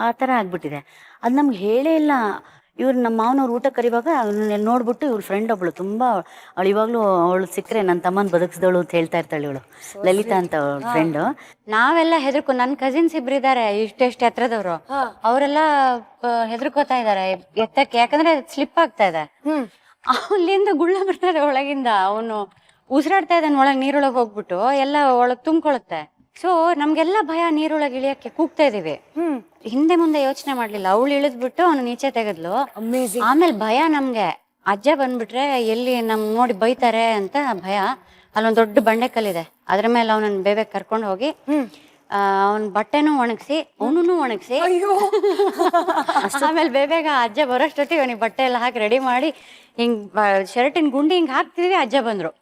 ಆ ಥರ ಆಗ್ಬಿಟ್ಟಿದೆ. ಅದು ನಮ್ಗೆ ಹೇಳೇ ಇಲ್ಲ. ಇವ್ರು ನಮ್ಮ ಮಾವನವ್ರು ಊಟ ಕರಿವಾಗ ನೋಡ್ಬಿಟ್ಟು ಇವ್ರ ಫ್ರೆಂಡ್ ಒಬ್ಳು ತುಂಬಾ ಅವಳು ಇವಾಗ್ಲೂ ಅವಳು ಸಿಕ್ಕರೆ ನನ್ನ ತಮ್ಮನ ಬದುಕಿಸಿದವಳು ಅಂತ ಹೇಳ್ತಾ ಇರ್ತಾಳೆ ಇವಳು, ಲಲಿತಾ ಅಂತ ಅವಳ ಫ್ರೆಂಡು. ನಾವೆಲ್ಲ ಹೆದರ್ಕೊ, ನನ್ನ ಕಸಿನ್ಸ್ ಇಬ್ರಿದ್ದಾರೆ ಇಷ್ಟೆಷ್ಟು ಎತ್ತರದವ್ರು, ಅವರೆಲ್ಲ ಹೆದರ್ಕೋತಾ ಇದಾರೆ ಎತ್ತಕ್ಕೆ, ಯಾಕಂದ್ರೆ ಸ್ಲಿಪ್ ಆಗ್ತಾ ಇದೆ. ಅಲ್ಲಿಂದ ಗುಳ್ಳ ಬರ್ತಾರೆ ಒಳಗಿಂದ, ಅವನು ಉಸಿರಾಡ್ತಾ ಇದ್ದಾನೆ ಒಳಗೆ, ನೀರೊಳಗೆ ಹೋಗ್ಬಿಟ್ಟು ಎಲ್ಲ ಒಳಗ್ ತುಂಬ್ಕೊಳುತ್ತೆ. ಸೊ ನಮ್ಗೆಲ್ಲ ಭಯ ನೀರೊಳಗೆ ಇಳಿಯಕ್ಕೆ, ಕೂಗ್ತಾ ಇದೀವಿ. ಹಿಂದೆ ಮುಂದೆ ಯೋಚನೆ ಮಾಡ್ಲಿಲ್ಲ, ಅವಳು ಇಳಿದ್ಬಿಟ್ಟು ಅವನು ನೀಚೆ ತೆಗೆದ್ಲು. ಆಮೇಲೆ ಭಯ ನಮ್ಗೆ, ಅಜ್ಜ ಬಂದ್ಬಿಟ್ರೆ ಎಲ್ಲಿ ನಮ್ ನೋಡಿ ಬೈತಾರೆ ಅಂತ ಭಯ. ಅಲ್ಲೊಂದ್ ದೊಡ್ಡ ಬಂಡೆಕಲ್ಲಿದೆ, ಅದ್ರ ಮೇಲೆ ಅವನನ್ನ ಬೇಬೆ ಕರ್ಕೊಂಡು ಹೋಗಿ ಅವನ್ ಬಟ್ಟೆನೂ ಒಣಗಿಸಿ ಅವನು ಒಣಗಿಸಿ ಆಮೇಲೆ ಬೇಬೇಗ ಅಜ್ಜ ಬರೋಷ್ಟೊತ್ತಿಗೆ ಅವನಿಗೆ ಬಟ್ಟೆ ಎಲ್ಲ ಹಾಕಿ ರೆಡಿ ಮಾಡಿ ಹಿಂಗ್ ಶರ್ಟಿನ ಗುಂಡಿ ಹಿಂಗ್ ಹಾಕ್ತಿದ್ವಿ, ಅಜ್ಜ ಬಂದ್ರು.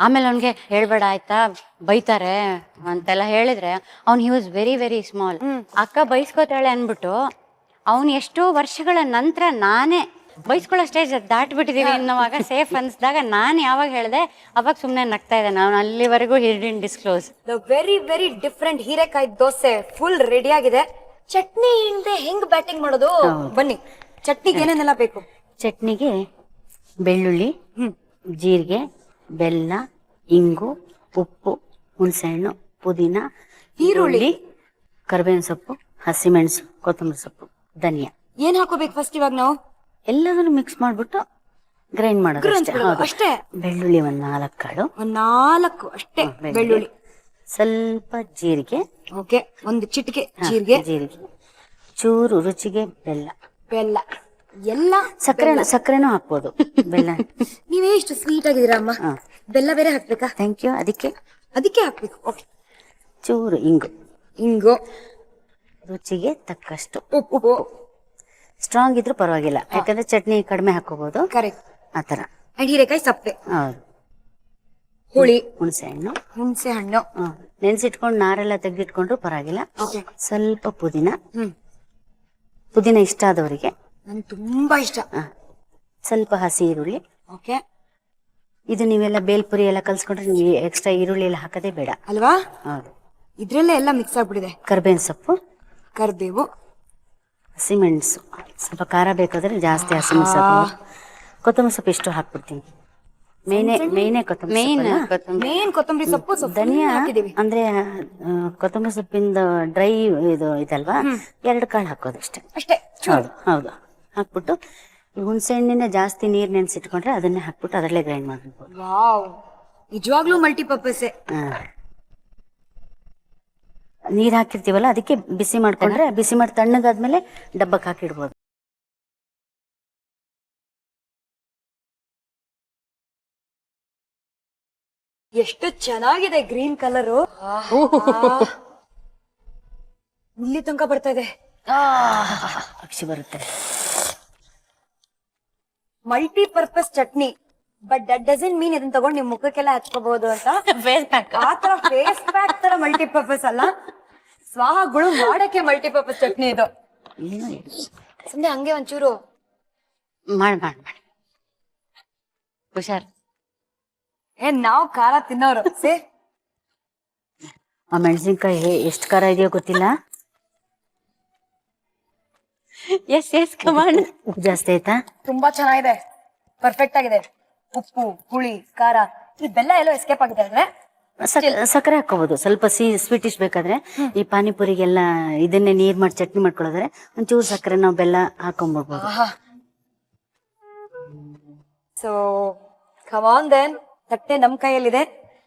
ಆಮೇಲೆ ಅವ್ನಿಗೆ ಹೇಳ್ಬೇಡ ಆಯ್ತಾ ಬೈತಾರೆ ಅಂತೆಲ್ಲ ಹೇಳಿದ್ರೆ, ಅವ್ನ್ he was very very small. ಅಕ್ಕ ಬೈಸ್ಕೋತಾಳೆ ಅನ್ಬಿಟ್ಟು ಅವ್ನು ಎಷ್ಟೋ ವರ್ಷಗಳ ನಂತರ ನಾನೇ ಬೈಸ್ಕೊಳ್ಳೋ ಸ್ಟೇಜ್ ದಾಟ್ಬಿಟ್ಟಿದೀವಿ ಅನ್ನೋವಾಗ ಸೇಫ್ ಅನ್ಸ್ದಾಗ ನಾನು ಯಾವಾಗ ಹೇಳ್ದೆ ಅವಾಗ ಸುಮ್ನೆ ನಗ್ತಾ ಇದ್ದೆ. ನಾನು ಅಲ್ಲಿವರೆಗೂ ಹಿಡಿನ್ ಡಿಸ್ಕ್ಲೋಸ್. ವೆರಿ ವೆರಿ ಡಿಫ್ರೆಂಟ್ ಹೀರೆಕಾಯಿ ದೋಸೆ ಫುಲ್ ರೆಡಿ ಆಗಿದೆ. ಚಟ್ನಿ ಇಲ್ಲದೆ ಹೆಂಗ್ ಬ್ಯಾಟಿಂಗ್ ಮಾಡೋದು? ಬನ್ನಿ, ಚಟ್ನಿಗೆ ಏನೇನೆಲ್ಲ ಬೇಕು? ಚಟ್ನಿಗೆ ಬೆಳ್ಳುಳ್ಳಿ, ಜೀರಿಗೆ, ಬೆಲ್ಲ, ಇಂಗು, ಉಪ್ಪು, ಹುಣಸೆಹಣ್ಣು, ಪುದೀನ, ಈರುಳ್ಳಿ, ಕರಿಬೇವಿನ ಸೊಪ್ಪು, ಹಸಿಮೆಣಸು, ಕೊತ್ತಂಬರಿ ಸೊಪ್ಪು, ಧನಿಯಾ. ಏನ್ ಹಾಕೋಬೇಕು ಫಸ್ಟ್ ಇವಾಗ ನಾವು? ಎಲ್ಲದನ್ನು ಮಿಕ್ಸ್ ಮಾಡ್ಬಿಟ್ಟು ಗ್ರೈಂಡ್ ಮಾಡೋದು ಅಷ್ಟೇ. ಬೆಳ್ಳುಳ್ಳಿ ಒಂದ್ 4 ಕಾಳು, 4 ಅಷ್ಟೇ ಬೆಳ್ಳುಳ್ಳಿ, ಸ್ವಲ್ಪ ಜೀರಿಗೆ, ಓಕೆ, ಒಂದು ಚಿಟಿಕೆ ಜೀರಿಗೆ, ಚೂರು ರುಚಿಗೆ ಬೆಲ್ಲ, ಎಲ್ಲ ಸಕ್ಕರೆನೂ ಹಾಕ್ಬೋದು. ಬೆಲ್ಲ ನೀವೇ ಇಷ್ಟು ಸ್ವೀಟ್ ಆಗಿದ್ದೀರಾ ಅಮ್ಮ, ಬೆಲ್ಲ ಬೇರೆ ಹಾಕ್ಬೇಕಾ? Thank you. ಅದಕ್ಕೆ ಹಾಕ್ಬೇಕು. ಓಕೆ, ಚೂರು ಇಂಗು, ರುಚಿಗೆ ತಕ್ಕಷ್ಟು ಉಪ್ಪು. ಸ್ಟ್ರಾಂಗ್ ಇದ್ರೂ ಪರವಾಗಿಲ್ಲ, ಯಾಕಂದ್ರೆ ಚಟ್ನಿ ಕಡಿಮೆ ಹಾಕೋಬಹುದು. ಕರೆಕ್ಟ್. ಆತರ. ಹೀರೆಕಾಯಿ ಸಪ್ಪೆ, ಹೌದು, ಹುಳಿ, ಹುಣಸೆ ಹಣ್ಣು ನೆನ್ಸಿಟ್ಕೊಂಡು ನಾರೆಲ್ಲ ತೆಗೆದಿಟ್ಕೊಂಡ್ರು ಪರವಾಗಿಲ್ಲ. ಸ್ವಲ್ಪ ಪುದೀನ ಇಷ್ಟ ಆದವರಿಗೆ, ನನ್ ತುಂಬಾ ಇಷ್ಟ. ಸ್ವಲ್ಪ ಹಸಿ ಈರುಳ್ಳಿ. ಓಕೆ, ಇದು ನೀವೆಲ್ಲ ಬೇಲ್ಪುರಿ ಎಲ್ಲ ಕಲ್ಸ್ಕೊಂಡ್ರೆ ನೀವು ಎಕ್ಸ್ಟ್ರಾ ಈರುಳ್ಳಿ ಎಲ್ಲ ಹಾಕದೇ ಬೇಡ ಅಲ್ವಾ? ಹೌದು, ಇದ್ರಲ್ಲೇ ಎಲ್ಲ ಮಿಕ್ಸ್ ಆಗ್ಬಿಟ್ಟಿದೆ. ಕರಿಬೇವಿನ ಸೊಪ್ಪು, ಕರಿಬೇವು, ಹಸಿಮೆಣಸು, ಸ್ವಲ್ಪ ಖಾರ ಬೇಕಾದ್ರೆ ಜಾಸ್ತಿ ಹಸಿಮೆಣಸು ಹಾಕಿ, ಕೊತ್ತಂಬರಿ ಸೊಪ್ಪು ಇಷ್ಟು ಹಾಕ್ಬಿಡ್ತೀನಿ. ಮೇನೆ ಕೊತ್ತಂಬರಿ ಸೊಪ್ಪು, ಧನಿಯಾ ಅಂದ್ರೆ ಕೊತ್ತಂಬರಿ ಸೊಪ್ಪಿಂದ ಡ್ರೈ ಇದಲ್ವಾ, 2 ಕಾಳು ಹಾಕೋದಷ್ಟೇ. ಹೌದು, ಹಾಕ್ಬಿಟ್ಟು ಹುಣಸೆ ಹಣ್ಣಿನ ಜಾಸ್ತಿ ನೀರ್ ನೆನ್ಸಿಟ್ಕೊಂಡ್ರೆ ಅದನ್ನೇ ಹಾಕ್ಬಿಟ್ಟು ಅದರಲ್ಲೇ ಗ್ರೈಂಡ್ ಮಾಡ್ಬೇಕು. ವಾವ್, ನಿಜವಾಗ್ಲೂ ಮಲ್ಟಿಪರ್ಪಸ್. ನೀರ್ ಹಾಕಿರ್ತೀವಲ್ಲ ಅದಕ್ಕೆ ಬಿಸಿ ಮಾಡ್ಕೊಂಡ್ರೆ, ಬಿಸಿ ಮಾಡಿ ತಣ್ಣಗಾದ್ಮೇಲೆ ಡಬ್ಬಕ್ಕೆ ಹಾಕಿಡ್ಬೋದು. ಎಷ್ಟು ಚೆನ್ನಾಗಿದೆ ಗ್ರೀನ್ ಕಲರ್, ಇಲ್ಲಿ ತನಕ ಬರ್ತಾ ಇದೆ. ಪಕ್ಷಿ ಬರುತ್ತೆ. Multipurpose chutney, but that doesn't mean ಇದನ್ನ ತಗೊಂಡು ನಿಮ್ ಮುಖಕ್ಕೆಲ್ಲ ಹಚ್ಕೋಬಹುದು ಅಂತ. ಫೇಸ್ ಪ್ಯಾಕ್, ಆತರ ಫೇಸ್ ಪ್ಯಾಕ್ ತರ ಮಲ್ಟಿಪರ್ಪಸ್ ಅಲ್ಲ, ಸ್ವಾಹಗಳು ಮಾಡಕ್ಕೆ ಮಲ್ಟಿಪರ್ಪಸ್ ಚಟ್ನಿ ಇದು. ಸುಮ್ನೆ ಹಂಗೆ ಒಂಚೂರು ಮಾಡಿ ಹುಷಾರ್. ನಾವ್ ಖಾರ ತಿನ್ನೋರು. ಆ ಮೆಣಸಿನ್ಕಾಯಿ ಎಷ್ಟು ಖಾರ ಇದೆಯೋ ಗೊತ್ತಿಲ್ಲ. Yes command. ಉಪ್ಪು ಜಾಸ್ತಿ ಆಯ್ತಾ? ತುಂಬಾ ಚೆನ್ನಾಗಿದೆ, ಪರ್ಫೆಕ್ಟ್ ಆಗಿದೆ. ಉಪ್ಪು, ಹುಳಿ, ಖಾರ, ಈ ಬೆಲ್ಲ ಎಲ್ಲೋ ಎಸ್ಕೇಪ್ ಆಗಿದೆ ಅಂದ್ರೆ ಸಕ್ಕರೆ ಹಾಕೋಬಹುದು. ಸ್ವಲ್ಪ ಸ್ವೀಟಿಶ್ ಬೇಕಾದ್ರೆ, ಈ ಪಾನಿಪುರಿಗೆಲ್ಲ ಇದನ್ನೇ ನೀರ್ ಮಾಡಿ ಚಟ್ನಿ ಮಾಡ್ಕೊಳ್ಳೋದ್ರೆ ಒಂಚೂರು ಸಕ್ಕರೆ ನಾವು ಬೆಲ್ಲ ಹಾಕೊಂಡ್ಬಿಡ್ಬೋದು. ಸೊ ಕಮಾನ್ ದೆನ್, ತಟ್ಟೆ ನಮ್ ಕೈಯಲ್ಲಿದೆ.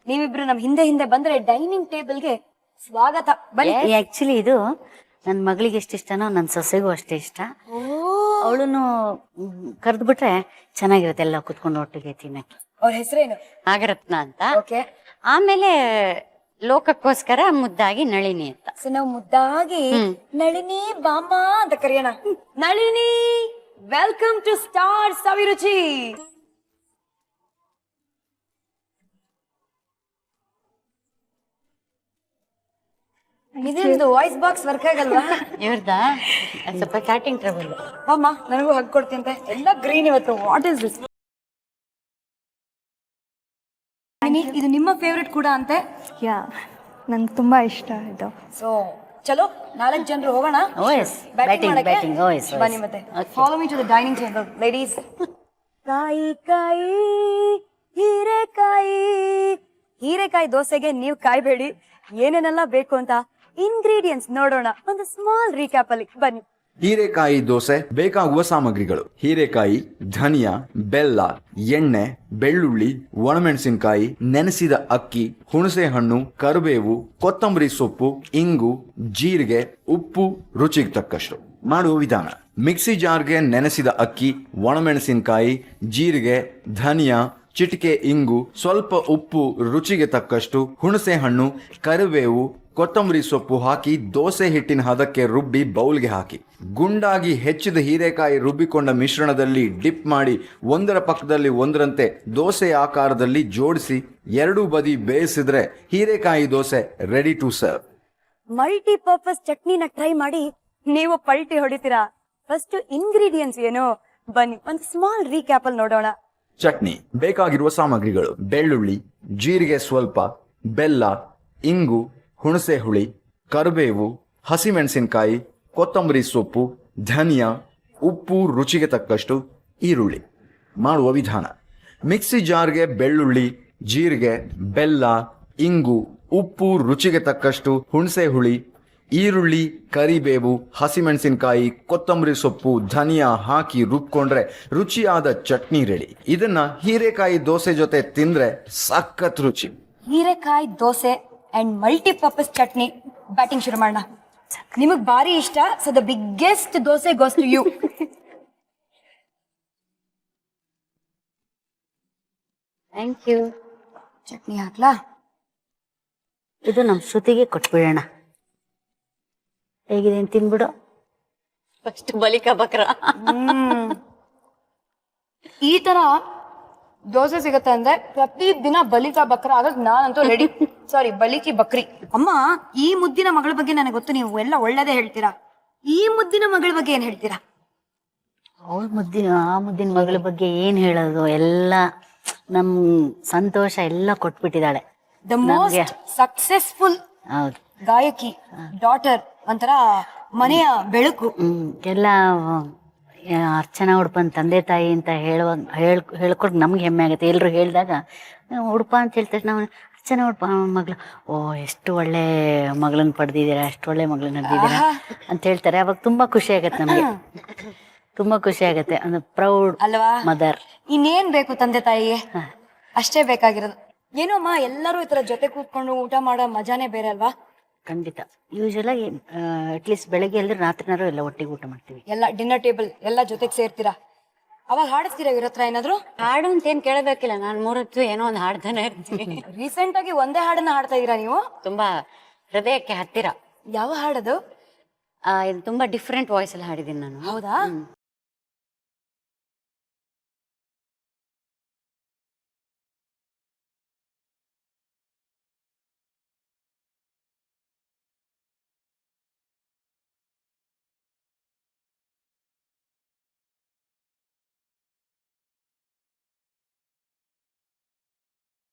ನೀವಿಬ್ರು ನಮ್ ಹಿಂದೆ ಬಂದ್ರೆ ಡೈನಿಂಗ್ ಟೇಬಲ್ಗೆ ಸ್ವಾಗತ. ಬನ್ನಿ. ಆಕ್ಚುಲಿ ಇದು ನನ್ ಮಗಳಿಗೆ ಎಷ್ಟು ಇಷ್ಟನೋ ನನ್ ಸೊಸೆಗೂ ಅಷ್ಟೇ ಇಷ್ಟ. ಅವಳನ್ನು ಕರೆದ್ಬಿಟ್ರೆ ಚೆನ್ನಾಗಿರುತ್ತೆ, ಎಲ್ಲ ಕುತ್ಕೊಂಡು ಒಟ್ಟಿಗೆ ತಿನ್ನಕ್ಕೆ. ಅವ್ರ ಹೆಸರೇನು? ನಾಗರತ್ನ ಅಂತ. ಓಕೆ. ಆಮೇಲೆ ಲೋಕಕ್ಕೋಸ್ಕರ ಮುದ್ದಾಗಿ ನಳಿನಿ ಅಂತ. ಸೊ ನಾವು ಮುದ್ದಾಗಿ ನಳಿನಿ ಬಾಮ್ಮ ಅಂತ ಕರೆಯೋಣ. ನಳಿನಿ, ವೆಲ್ಕಮ್ ಟು ಸ್ಟಾರ್ ಸವಿರುಚಿ. ಇದೇನು ವಾಯ್ಸ್ ಬಾಕ್ಸ್ ವರ್ಕ್ ಆಗಲ್ವಾ? ಇವ್ರದ ಸ್ವಲ್ಪ ಕ್ಯಾಟಿಂಗ್ ಟ್ರಬಲ್. ಅಮ್ಮ ನನಗೂ ಹಗ್ ಕೊಡ್ತೀನಿ. ಎಲ್ಲ ಗ್ರೀನ್ ಇವತ್ತು. What is this? ಇದು ನಿಮ್ಮ ಫೇವ್ರೆಟ್ ಕೂಡ ಅಂತೆ? ಯಾ, ನಂಗೆ ತುಂಬಾ ಇಷ್ಟ ಇದು. ಸೊ ಚಲೋ 4 ಜನರು ಹೋಗೋಣ. Oh yes, batting. Oh yes. ಬನ್ನಿ ಮತ್ತೆ. Follow me to the dining table, ladies. ಕಾಯಿ ಕಾಯಿ ಹೀರೆಕಾಯಿ ದೋಸೆಗೆ ನೀವು ಕಾಯ್ಬೇಡಿ, ಏನೇನೆಲ್ಲ ಬೇಕು ಅಂತ ಇಂಗ್ರೀಡಿಯೆಂಟ್ಸ್ ನೋಡೋಣ ಒಂದು ಸ್ಮಾಲ್ ರೀಕ್ಯಾಪ್ ಅಲ್ಲಿ. ಬನ್ನಿ. ಹೀರೆಕಾಯಿ ದೋಸೆ ಬೇಕಾಗುವ ಸಾಮಗ್ರಿಗಳು: ಹೀರೆಕಾಯಿ, ಧನಿಯಾ, ಬೆಲ್ಲ, ಎಣ್ಣೆ, ಬೆಳ್ಳುಳ್ಳಿ, ಒಣಮೆಣಸಿನಕಾಯಿ, ನೆನೆಸಿದ ಅಕ್ಕಿ, ಹುಣಸೆ ಹಣ್ಣು, ಕರಿಬೇವು, ಕೊತ್ತಂಬರಿ ಸೊಪ್ಪು, ಇಂಗು, ಜೀರಿಗೆ, ಉಪ್ಪು ರುಚಿಗೆ ತಕ್ಕಷ್ಟು. ಮಾಡುವ ವಿಧಾನ: ಮಿಕ್ಸಿ ಜಾರ್ಗೆ ನೆನೆಸಿದ ಅಕ್ಕಿ, ಒಣಮೆಣಸಿನಕಾಯಿ, ಜೀರಿಗೆ, ಧನಿಯಾ, ಚಿಟಿಕೆ ಇಂಗು, ಸ್ವಲ್ಪ ಉಪ್ಪು ರುಚಿಗೆ ತಕ್ಕಷ್ಟು, ಹುಣಸೆ ಹಣ್ಣು, ಕರಿಬೇವು, ಕೊತ್ತಂಬರಿ ಸೊಪ್ಪು ಹಾಕಿ ದೋಸೆ ಹಿಟ್ಟಿನ ಹದಕ್ಕೆ ರುಬ್ಬಿ ಬೌಲ್ಗೆ ಹಾಕಿ. ಗುಂಡಾಗಿ ಹೆಚ್ಚಿದ ಹೀರೆಕಾಯಿ ರುಬ್ಬಿಕೊಂಡ ಮಿಶ್ರಣದಲ್ಲಿ ಡಿಪ್ ಮಾಡಿ ಒಂದರ ಪಕ್ಕದಲ್ಲಿ ಒಂದರಂತೆ ದೋಸೆ ಆಕಾರದಲ್ಲಿ ಜೋಡಿಸಿ ಎರಡೂ ಬದಿ ಬೇಯಿಸಿದ್ರೆ ಹೀರೆಕಾಯಿ dosa ready to serve. Multipurpose ಚಟ್ನಿನ ಟ್ರೈ ಮಾಡಿ ನೀವು ಪಲ್ಟಿ ಹೊಡಿತೀರಾ. ಫಸ್ಟ್ ಇಂಗ್ರೀಡಿಯೆಂಟ್ಸ್ ಏನು ಬನ್ನಿ ಒಂದು ಸ್ಮಾಲ್ ರೀಕ್ಯಾಪ್ ಅಲ್ಲಿ ನೋಡೋಣ. ಚಟ್ನಿ ಬೇಕಾಗಿರುವ ಸಾಮಗ್ರಿಗಳು: ಬೆಳ್ಳುಳ್ಳಿ, ಜೀರಿಗೆ ಸ್ವಲ್ಪ, ಬೆಲ್ಲ, ಇಂಗು, ಹುಣಸೆ ಹುಳಿ, ಕರಿಬೇವು, ಹಸಿಮೆಣಸಿನಕಾಯಿ, ಕೊತ್ತಂಬರಿ ಸೊಪ್ಪು, ಧನಿಯಾ, ಉಪ್ಪು ರುಚಿಗೆ ತಕ್ಕಷ್ಟು, ಈರುಳ್ಳಿ. ಮಾಡುವ ವಿಧಾನ: ಮಿಕ್ಸಿ ಜಾರ್ಗೆ ಬೆಳ್ಳುಳ್ಳಿ, ಜೀರಿಗೆ, ಬೆಲ್ಲ, ಇಂಗು, ಉಪ್ಪು ರುಚಿಗೆ ತಕ್ಕಷ್ಟು, ಹುಣಸೆ ಹುಳಿ, ಈರುಳ್ಳಿ, ಕರಿಬೇವು, ಹಸಿಮೆಣಸಿನಕಾಯಿ, ಕೊತ್ತಂಬರಿ ಸೊಪ್ಪು, ಧನಿಯಾ ಹಾಕಿ ರುಬ್ಕೊಂಡ್ರೆ ರುಚಿಯಾದ ಚಟ್ನಿ ರೆಡಿ. ಇದನ್ನ ಹೀರೆಕಾಯಿ ದೋಸೆ ಜೊತೆ ತಿಂದ್ರೆ ಸಖತ್ ರುಚಿ. ಹೀರೆಕಾಯಿ dosa and multipurpose chutney. Batting ಶುರು ಮಾಡೋಣ. ನಿಮಗ್ ಭಾರಿ ಇಷ್ಟ, so the biggest dosa goes to you. Thank you. Chutney ಹಾಕ್ಲಾ? ಇದು ನಮ್ಮ ಶ್ರುತಿಗೆ ಕೊಟ್ಬಿಡೋಣ. ಹೇಗಿದೆ ಅಂತ ತಿನ್ಬಿಡು. ಫಸ್ಟ್ ಬಲಿಕ ಬಕ್ರ. ಈ ತರ ದೋಸೆ ಸಿಗತ್ತೆ ಅಂದ್ರೆ ಪ್ರತಿ ದಿನ ಬಲಿಕಾ ಬಕ್ರ ಆಗಕ್ ನಾನಂತೂ ರೆಡಿ. ಸಾರಿ, ಬಲಿಕಿ ಬಕ್ರಿ. ಅಮ್ಮ, ಈ ಮುದ್ದಿನ ಮಗಳ ಬಗ್ಗೆ ನನಗೆ ಗೊತ್ತು, ನೀವು ಎಲ್ಲ ಒಳ್ಳೇದೇ ಹೇಳ್ತೀರಾ. ಈ ಮುದ್ದಿನ ಮಗಳ ಬಗ್ಗೆ ಏನ್ ಹೇಳ್ತೀರಾ? ಆ ಮುದ್ದಿನ ಮಗಳ ಬಗ್ಗೆ ಏನ್ ಹೇಳೋದು, ಎಲ್ಲ ನಮ್ ಸಂತೋಷ ಎಲ್ಲ ಕೊಟ್ಬಿಟ್ಟಿದ್ದಾಳೆ. ದ ಮೋಸ್ಟ್ ಸಕ್ಸೆಸ್ಫುಲ್ ಹೌದು, ಗಾಯಕಿ, ಡಾಟರ್, ಒಂಥರ ಮನೆಯ ಬೆಳಕು. ಎಲ್ಲ ಅರ್ಚನಾ ಉಡುಪನ್ ತಂದೆ ತಾಯಿ ಅಂತ ಹೇಳ್ಕೊಂಡು ನಮ್ಗೆ ಹೆಮ್ಮೆ ಆಗುತ್ತೆ. ಎಲ್ರು ಹೇಳಿದಾಗ ಉಡುಪ ಅಂತ ಹೇಳ್ತಾರೆ, ನಾವು ಅರ್ಚನಾ ಉಡುಪ ಮಗಳು, ಓ ಎಷ್ಟು ಒಳ್ಳೆ ಮಗಳನ್ನ ಪಡೆದಿದ್ದೀರಾ, ಎಷ್ಟು ಒಳ್ಳೆ ಮಗಳನ್ನ ನಡೆದಿದ್ದೀರಾ ಅಂತ ಹೇಳ್ತಾರೆ. ಅವಾಗ ತುಂಬಾ ಖುಷಿ ಆಗತ್ತೆ ನಮ್ಗೆ, ತುಂಬಾ ಖುಷಿ ಆಗತ್ತೆ. ಅಂದ್ರೆ ಪ್ರೌಡ್ ಅಲ್ವಾ ಮದರ್. ಇನ್ನೇನ್ ಬೇಕು ತಂದೆ ತಾಯಿಗೆ, ಅಷ್ಟೇ ಬೇಕಾಗಿರೋದು. ಏನೋ ಅಮ್ಮ, ಎಲ್ಲರೂ ಈ ತರ ಜೊತೆ ಕೂತ್ಕೊಂಡು ಊಟ ಮಾಡೋ ಮಜಾನೇ ಬೇರೆ ಅಲ್ವಾ? ಖಂಡಿತ. ಯೂಶಲ್ ಆಗಿ ಅಟ್ಲೀಸ್ಟ್ ಬೆಳಗ್ಗೆ ಎಲ್ರು ರಾತ್ರಿನಾರು ಎಲ್ಲ ಒಟ್ಟಿಗೆ ಊಟ ಮಾಡ್ತೀವಿ. ಎಲ್ಲ ಡಿನ್ನರ್ ಟೇಬಲ್ ಎಲ್ಲ ಜೊತೆಗೆ ಸೇರ್ತೀರಾ. ಅವಾಗ ಹಾಡಿಸ್ತೀರಾ ಇವ್ರ ಹತ್ರ ಏನಾದ್ರು? ಹಾಡು ಅಂತ ಏನ್ ಕೇಳಬೇಕಿಲ್ಲ, ನಾನು 3 ಹೊತ್ತು ಏನೋ ಒಂದು ಹಾಡ್ತಾನೆ ಇರ್ತೀನಿ. ರೀಸೆಂಟ್ ಆಗಿ ಒಂದೇ ಹಾಡನ್ನ ಹಾಡ್ತಾ ಇದೀರಾ ನೀವು? ತುಂಬಾ ಹೃದಯಕ್ಕೆ ಹತ್ತಿರ. ಯಾವ ಹಾಡದು? ಇದು ತುಂಬಾ ಡಿಫ್ರೆಂಟ್ ವಾಯ್ಸ್ ಅಲ್ಲಿ ಹಾಡಿದ್ದೀನಿ ನಾನು. ಹೌದಾ?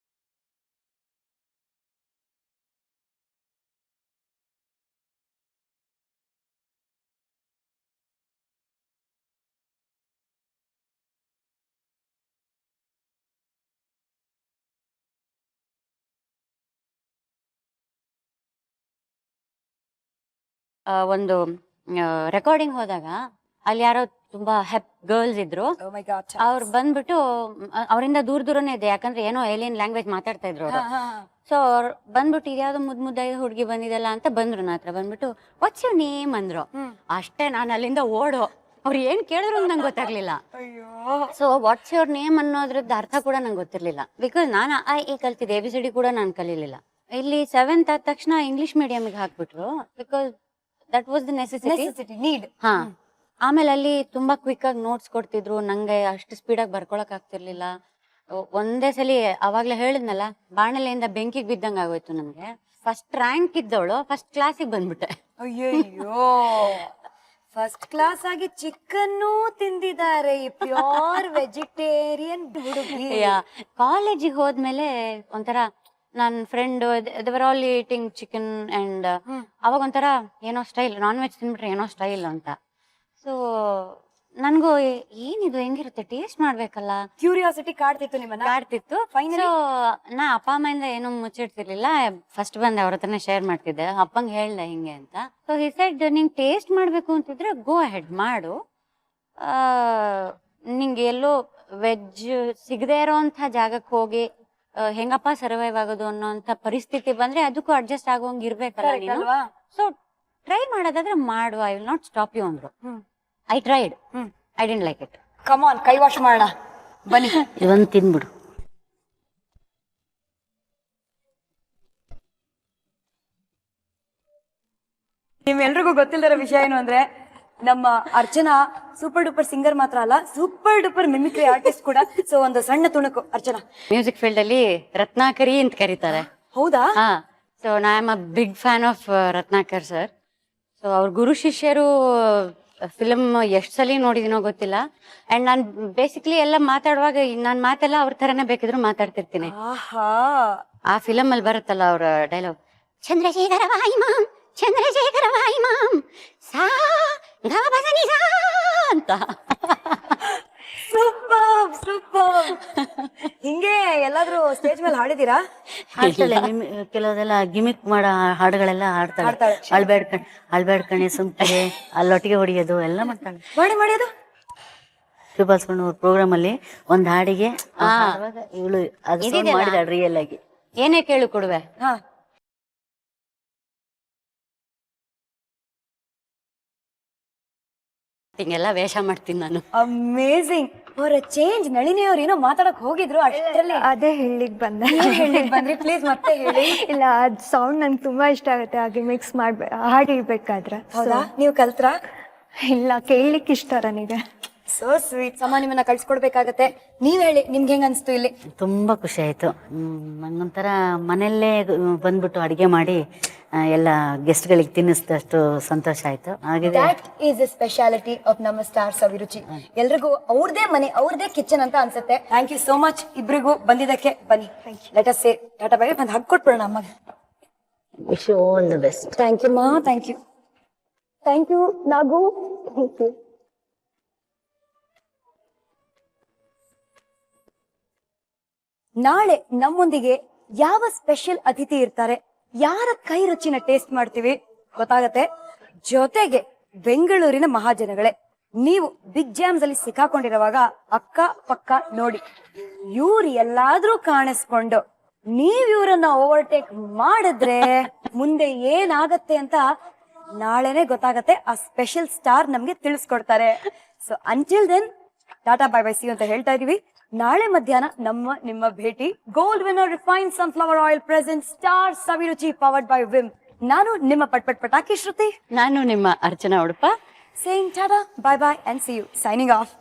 ಒಂದು ರೆಕಾರ್ಡಿಂಗ್ ಹೋದಾಗ ಅಲ್ಲಿ ಯಾರೋ ತುಂಬಾ ಗರ್ಲ್ಸ್ ಇದ್ರು. Oh my God. ಅವ್ರು ಬಂದ್ಬಿಟ್ಟು ಅವರಿಂದ ದೂರನೇ ಇದೆ, ಯಾಕಂದ್ರೆ ಏನೋ ಏಲಿಯನ್ ಲ್ಯಾಂಗ್ವೇಜ್ ಮಾತಾಡ್ತಾ ಇದ್ರು ಅವರು. ಸೊ ಅವ್ರು ಬಂದ್ಬಿಟ್ಟು ಇದ್ಯಾವ್ದೋ ಮುದ್ದಾದ ಹುಡುಗಿ ಬಂದಿದಲ್ಲ ಅಂತ ಬಂದ್ರು. ನನ್ನ ಹತ್ರ ಬಂದ್ಬಿಟ್ಟು ವಾಟ್ಸ್ ಯುವರ್ ನೇಮ್ ಅಂದ್ರು. ಅಷ್ಟೇ, ನಾನು ಅಲ್ಲಿಂದ ಓಡೋ. ಅವ್ರು ಏನ್ ಕೇಳಿದ್ರು ಅಂತ ನಂಗೆ ಗೊತ್ತಾಗ್ಲಿಲ್ಲ. ಸೊ ವಾಟ್ಸ್ ಯುವರ್ ನೇಮ್ ಅನ್ನೋದ್ರದ್ದು ಅರ್ಥ ಕೂಡ ನಂಗೆ ಗೊತ್ತಿರ್ಲಿಲ್ಲ. ಬಿಕಾಸ್ ನಾನು ಕಲ್ತಿದ್ದೆ, ABCD ಕೂಡ ನಾನು ಕಲೀಲಿಲ್ಲ. ಇಲ್ಲಿ 7th ಆದ ತಕ್ಷಣ ಇಂಗ್ಲಿಷ್ ಮೀಡಿಯಂಗೆ ಹಾಕ್ಬಿಟ್ರು. Because that was the necessity, need. ಹಾ. ಆಮೇಲೆ ಅಲ್ಲಿ ತುಂಬಾ ಕ್ವಿಕ್ ಆಗಿ ನೋಟ್ಸ್ ಕೊಡ್ತಿದ್ರು. ನಂಗೆ ಅಷ್ಟು ಸ್ಪೀಡಾಗಿ ಬರ್ಕೊಳಕ್ ಆಗ್ತಿರ್ಲಿಲ್ಲ. ಒಂದೇ ಸಲಿ ಅವಾಗ್ಲೇ ಹೇಳಿದ್ನಲ್ಲ, ಬಾಣಲೆಯಿಂದ ಬೆಂಕಿಗೆ ಬಿದ್ದಂಗ ಆಗೋಯ್ತು ನನ್ಗೆ. ಫಸ್ಟ್ ರ್ಯಾಂಕ್ ಇದ್ದವಳು ಫಸ್ಟ್ ಕ್ಲಾಸಿಗೆ ಬಂದ್ಬಿಟ್ಟೆ. ಅಯ್ಯಯ್ಯೋ, ಫಸ್ಟ್ ಕ್ಲಾಸ್ ಆಗಿ ಚಿಕನ್ನು ತಿಂದಿದ್ದಾರೆ ಈ ಪ್ಯೂರ್ ವೆಜಿಟೇರಿಯನ್ ಹುಡುಗಿ. ಕಾಲೇಜಿಗೆ ಹೋದ್ಮೇಲೆ ಒಂಥರ ನನ್ನ ಫ್ರೆಂಡ್ ದೇವರ್ ಆಲ್ ಈಟಿಂಗ್ ಚಿಕನ್ ಅಂಡ್ ಅವಾಗ ಒಂಥರ ಏನೋ ಸ್ಟೈಲ್, ನಾನ್ ವೆಜ್ ತಿನ್ಬಿಟ್ರೆ ಏನೋ ಸ್ಟೈಲ್ ಅಂತ. ಸೊ ನನ್ಗೂ ಏನಿದು ಹೆಂಗಿರುತ್ತೆ ಟೇಸ್ಟ್ ಮಾಡ್ಬೇಕಲ್ಲ ಕ್ಯೂರಿಯಾಸಿಟಿ ಕಾಡ್ತಿತ್ತು ನಿಮ್ಮನ್ನ. ಕಾಡ್ತಿತ್ತು. ಸೊ ನಾ ಅಪ್ಪ ಅಮ್ಮಯಿಂದ ಏನು ಮುಚ್ಚಿಡ್ತಿರ್ಲಿಲ್ಲ, ಫಸ್ಟ್ ಬಂದೆ ಅವ್ರ ಹತ್ರನೇ ಶೇರ್ ಮಾಡ್ತಿದ್ದೆ. ಅಪ್ಪಂಗೆ ಹೇಳ್ದೆ ಹಿಂಗೆ ಅಂತ. ಸೊ ಹಿ ಸೆಡ್ ನಿಂಗೆ ಟೇಸ್ಟ್ ಮಾಡ್ಬೇಕು ಅಂತಿದ್ರೆ ಗೋ ಅಹೆಡ್ ಮಾಡು, ನಿಂಗೆ ಎಲ್ಲೋ ವೆಜ್ ಸಿಗದೆ ಇರೋಂಥ ಜಾಗಕ್ಕೆ ಹೋಗಿ ಹೆಂಗಪ್ಪ ಸರ್ವೈವ್ ಆಗೋದು ಅನ್ನೋಂಥ ಪರಿಸ್ಥಿತಿ ಬಂದ್ರೆ ಅದಕ್ಕೂ ಅಡ್ಜಸ್ಟ್ ಆಗೋಂಗ್ ಇರ್ಬೇಕಲ್ಲ ನೀನು. ಸೊ ಟ್ರೈ ಮಾಡೋದಾದ್ರೆ ಮಾಡು, I will not stop you ಅಂದ್ರು. I tried, I didn't like it. Come on, ಕೈ ವಾಶ್ ಮಾಡೋಣ ಬನ್ನಿ. ಇದೊಂದು ತಿನ್ಬಿಡು. ನಿಮ್ಮೆಲ್ರಿಗೂ ಗೊತ್ತಿಲ್ಲದ ವಿಷಯ ಏನು ಅಂದ್ರೆ, ನಮ್ಮ ಅರ್ಚನಾ ಸೂಪರ್ ಡೂಪರ್ ಸಿಂಗರ್ ಮಾತ್ರ ಅಲ್ಲ, ಸೂಪರ್ ಡೂಪರ್ ಮಿಮಿಕ್ರಿ ಆರ್ಟಿಸ್ಟ್ ಕೂಡ. ಸೊ ಒಂದು ಸಣ್ಣ ತುಣುಕು ಅರ್ಚನಾ. ಮ್ಯೂಸಿಕ್ ಫೀಲ್ಡ್ ಅಲ್ಲಿ ರತ್ನಾಕರಿ ಅಂತ ಕರೀತಾರೆ. ಹೌದಾ? ಹಾ. ಸೊ ನಾ am a big fan of Ratnakar sir. So ಅವ್ರ ಗುರು ಶಿಷ್ಯರು ಫಿಲಮ್ ಎಷ್ಟ್ ಸಲ ನೋಡಿದಿನೋ ಗೊತ್ತಿಲ್ಲ. ಅಂಡ್ ನಾನು ಬೇಸಿಕ್ಲಿ ಎಲ್ಲ ಮಾತಾಡುವಾಗ ನಾನ್ ಮಾತೆಲ್ಲ ಅವ್ರ ತರನೇ ಬೇಕಿದ್ರು ಮಾತಾಡ್ತಿರ್ತೀನಿ. ಆಹಾ, ಆ ಫಿಲಮ್ ಅಲ್ಲಿ ಬರುತ್ತಲ್ಲ ಅವ್ರ ಡೈಲಾಗ್, ಚಂದ್ರಶೇಖರ ವಾಯಿ ಮಾಮ್, ಚಂದ್ರಶೇಖರ ವಾಯಿ ಮಾಮ್, ಸಾ ಗ ಬ ಸ ನಿ ಸಾ ಅಂತ. Super super. ಹಿಂಗೆ ಎಲ್ಲಾದ್ರೂ ಸ್ಟೇಜ್ ಮೇಲೆ ಹಾಡಿದೀರಾ? ಹಾಡ್ತಾಳೆ, ಕೆಲವುದೆಲ್ಲ ಗಿಮಿಕ್ ಮಾಡೋ ಹಾಡುಗಳೆಲ್ಲ ಹಾಡ್ತಾಳೆ. ಅಳ್ಬೇಡ್ಕಣೆ ಸುಮ್ಕಿರೆ, ಅಲ್ಲೊಟ್ಟಿಗೆ ಹೊಡಿಯೋದು ಎಲ್ಲ ಮಾಡ್ತಾಳೆ. ಮಾಡಿ ಅದು ಸುಭಾಸ್ಕೊಂಡು ಪ್ರೋಗ್ರಾಮ್ ಅಲ್ಲಿ ಒಂದ್ ಹಾಡಿಗೆ ಇವಳು ಅದು ಮಾಡಿದಾಳೆ ರಿಯಲ್ ಆಗಿ. ಏನೇ ಕೇಳು ಕೊಡುವೆ. ಹಾ, ಹಿಂಗೆಲ್ಲ ವೇಷ ಮಾಡ್ತೀನಿ ನಾನು. ಅಮೇಝಿಂಗ್. ಅವರ ಚೇಂಜ್ ನಳಿನಿ ಅವ್ರು ಏನೋ ಮಾತಾಡಕ್ ಹೋಗಿದ್ರು, ಅಷ್ಟರಲ್ಲಿ ಅದೇ ಹೇಳಿಕ್ ಬಂದೆ. ಹೇಳಿಕ್ ಬಂದ್ರಿ, ಪ್ಲೀಸ್ ಮತ್ತೆ ಹೇಳಿ. ಇಲ್ಲ, ಅದ್ ಸೌಂಡ್ ನಂಗೆ ತುಂಬಾ ಇಷ್ಟ ಆಗುತ್ತೆ, ಹಾಗೆ ಮಿಕ್ಸ್ ಹಾಡಿರ್ಬೇಕಾದ್ರೆ. ಹೌದಾ? ನೀವು ಕಲ್ತ್ರಾ? ಇಲ್ಲ, ಕೇಳಲಿಕ್ಕೆ ಇಷ್ಟ ನನಗೆ. So sweet. ಸಮ ನಿಮ್ಮನ್ನ ಕಳ್ಸ್ಕೊಡ್ಬೇಕಾಗತ್ತೆ. ನೀವ್ ಹೇಳಿ, ನಿಮ್ಗೆ ಹೆಂಗ್ ಅನ್ಸ್ತು ಇಲ್ಲಿ? ತುಂಬಾ ಖುಷಿ ಆಯ್ತು. ನಂಗೊಂಥರ ಮನೆಯಲ್ಲೇ ಬಂದ್ಬಿಟ್ಟು ಅಡಿಗೆ ಮಾಡಿ ಎಲ್ಲ ಗೆಸ್ಟ್ ಗಳಿಗೆ ತಿನ್ನಿಸಿದಷ್ಟು ಸಂತೋಷ ಆಯ್ತು. ಹಾಗೆ that is the speciality of ನಮ್ಮ ಸ್ಟಾರ್ ಸವಿರುಚಿ. ಎಲ್ರಿಗೂ ಅವ್ರದೇ ಮನೆ, ಅವ್ರದೇ ಕಿಚನ್ ಅಂತ ಅನ್ಸುತ್ತೆ. ಥ್ಯಾಂಕ್ ಯು ಸೋ ಮಚ್ ಇಬ್ರಿಗೂ ಬಂದಿದ್ದಕ್ಕೆ. ಬನ್ನಿ, let us say tata bye. ಬಂದು ಹಗ್ ಕೊಟ್ಬಿಡೋಣ ಅಮ್ಮಗೆ. Wish you all the best. Thank you ಮಾ, thank you. Thank you Nagu. Thank you. ನಾಳೆ ನಮ್ಮೊಂದಿಗೆ ಯಾವ ಸ್ಪೆಷಲ್ ಅತಿಥಿ ಇರ್ತಾರೆ, ಯಾರ ಕೈ ರುಚಿನ ಟೇಸ್ಟ್ ಮಾಡ್ತೀವಿ ಗೊತ್ತಾಗತ್ತೆ. ಜೊತೆಗೆ ಬೆಂಗಳೂರಿನ ಮಹಾಜನಗಳೇ, ನೀವು ಬಿಗ್ ಜಾಮ್ಸ್ ಅಲ್ಲಿ ಸಿಕ್ಕಾಕೊಂಡಿರುವಾಗ ಅಕ್ಕ ಪಕ್ಕ ನೋಡಿ, ಇವ್ರು ಎಲ್ಲಾದ್ರೂ ಕಾಣಿಸ್ಕೊಂಡು ನೀವ್ ಇವ್ರನ್ನ ಓವರ್ಟೇಕ್ ಮಾಡಿದ್ರೆ ಮುಂದೆ ಏನಾಗತ್ತೆ ಅಂತ ನಾಳೆನೆ ಗೊತ್ತಾಗತ್ತೆ. ಆ ಸ್ಪೆಷಲ್ ಸ್ಟಾರ್ ನಮ್ಗೆ ತಿಳಿಸ್ಕೊಡ್ತಾರೆ. So until then tata bye bye, see ಅಂತ ಹೇಳ್ತಾ ಇದೀವಿ. ನಾಳೆ ಮಧ್ಯಾಹ್ನ ನಿಮ್ಮ ಭೇಟಿ. Gold winner refine sunflower oil present star Saviruchi powered by Vim. ನಾನು ನಿಮ್ಮ ಪಟಾಕಿ ಶ್ರುತಿ. ನಾನು ನಿಮ್ಮ Archana Udupa. Saying tata bye bye and see you. Signing of.